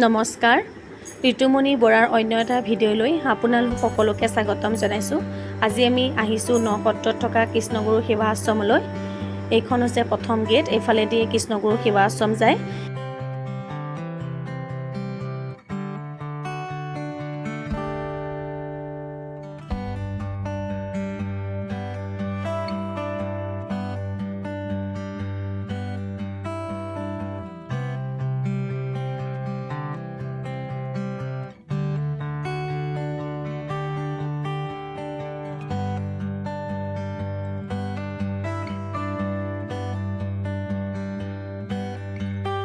নমস্কাৰ ঋতুমণি বৰাৰ অন্য এটা ভিডিঅ'লৈ আপোনালোক সকলোকে স্বাগতম জনাইছোঁ। আজি আমি আহিছোঁ নসত্ৰত থকা কৃষ্ণগুৰু সেৱা আশ্ৰমলৈ। এইখন হৈছে প্ৰথম গেট, এইফালেদি কৃষ্ণগুৰু সেৱা আশ্ৰম যায়।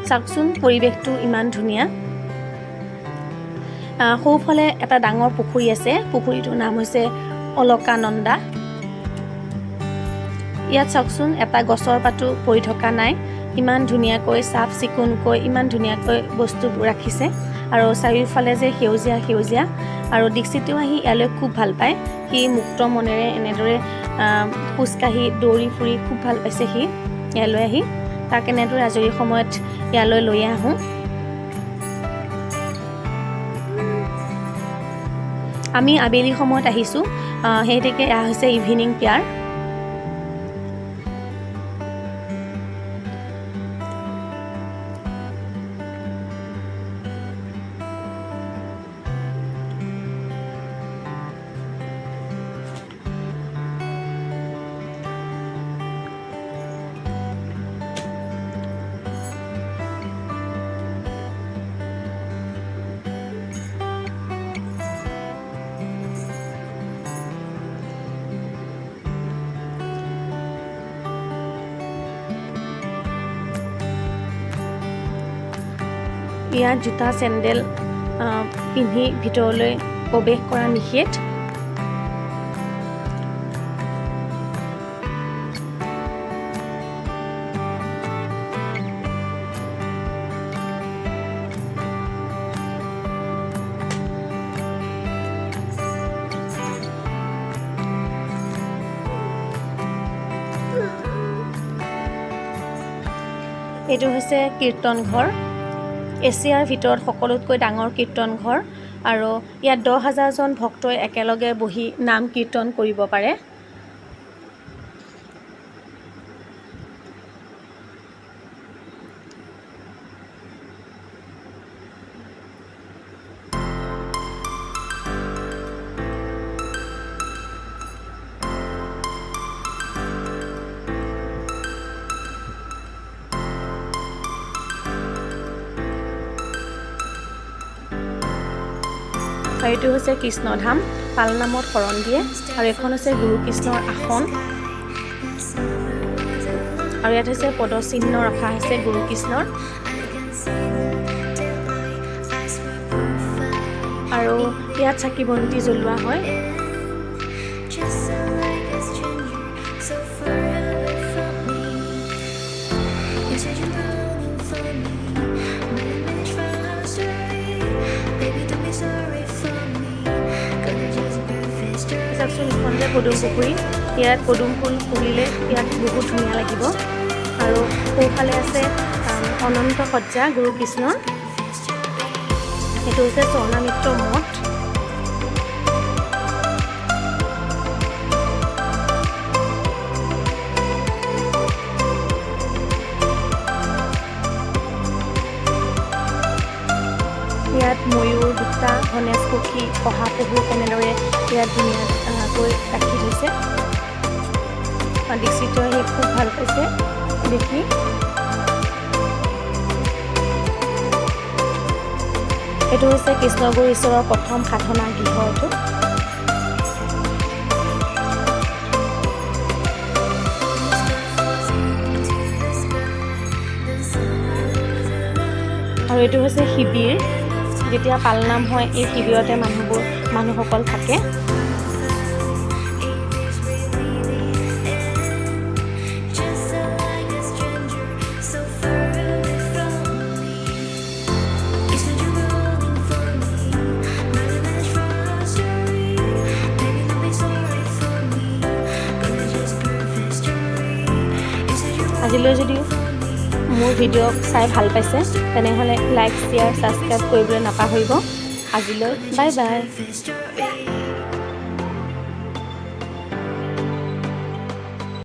চাওকচোন পৰিৱেশটো ইমান ধুনীয়া। সোঁফালে এটা ডাঙৰ পুখুৰী আছে, পুখুৰীটোৰ নাম হৈছে অলকানন্দা। ইয়াত চাওকচোন এটা গছৰ পাতো পৰি থকা নাই, ইমান ধুনীয়াকৈ চাফ চিকুণকৈ ইমান ধুনীয়াকৈ বস্তুবোৰ ৰাখিছে। আৰু চাৰিওফালে যে সেউজীয়া সেউজীয়া, আৰু দীক্ষিতেও আহি ইয়ালৈ খুব ভাল পায়। সি মুক্ত মনেৰে এনেদৰে খোজকাঢ়ি দৌৰি ফুৰি খুব ভাল পাইছে সি ইয়ালৈ আহি। তাক এনেদৰে আজৰি সময়ত ইয়ালৈ লৈ আহোঁ। আমি আবেলি সময়ত আহিছোঁ, সেইটোকে এয়া হৈছে ইভিনিং পেয়াৰ। ইয়াত জোতা চেণ্ডেল পিন্ধি ভিতৰলৈ প্ৰৱেশ কৰা নিষেধ। এইটো হৈছে কীৰ্তন ঘৰ, এছিয়াৰ ভিতৰত সকলোতকৈ ডাঙৰ কীৰ্তন ঘৰ। আৰু ইয়াত 10,000জন ভক্তই একেলগে বহি নাম কীৰ্তন কৰিব পাৰে। এইটো হৈছে কৃষ্ণধাম, পালনামত শৰণ দিয়ে। আৰু এখন হৈছে গুৰু কৃষ্ণৰ আসন, আৰু ইয়াত হৈছে পদচিহ্ন ৰখা হৈছে গুৰু কৃষ্ণৰ। আৰু ইয়াত চাকি বন্তি জ্বলোৱা হয়। চাওকচোন এইখন যে পদুম পুখুৰী, ইয়াত পদুম ফুল ফুলিলে ইয়াত বহুত ধুনীয়া লাগিব। আৰু সোঁফালে আছে অনন্ত সজ্জা গুৰু কৃষ্ণৰ। এইটো হৈছে স্বৰ্ণামিত্ৰ মঠ। ইয়াত ময়ূৰ, দুটা ধনেশ পক্ষী, শহাপহু এনেদৰে ইয়াত ধুনীয়াকৈ ৰাখি থৈছে। দীক্ষিতে সেই খুব ভাল পাইছে দেখি। এইটো হৈছে কৃষ্ণগুৰু ঈশ্বৰৰ প্ৰথম সাধনা গৃহ। এইটো আৰু এইটো হৈছে শিবিৰ। যেতিয়া পালনাম হয় এই শিবিৰতে মানুহসকল থাকে। আজিলৈ যদিও মোৰ ভিডিঅ' চাই ভাল পাইছে তেনেহ'লে লাইক শ্বেয়াৰ ছাবস্ক্ৰাইব কৰিবলৈ নাপাহৰিব আজিলৈ বাই বাই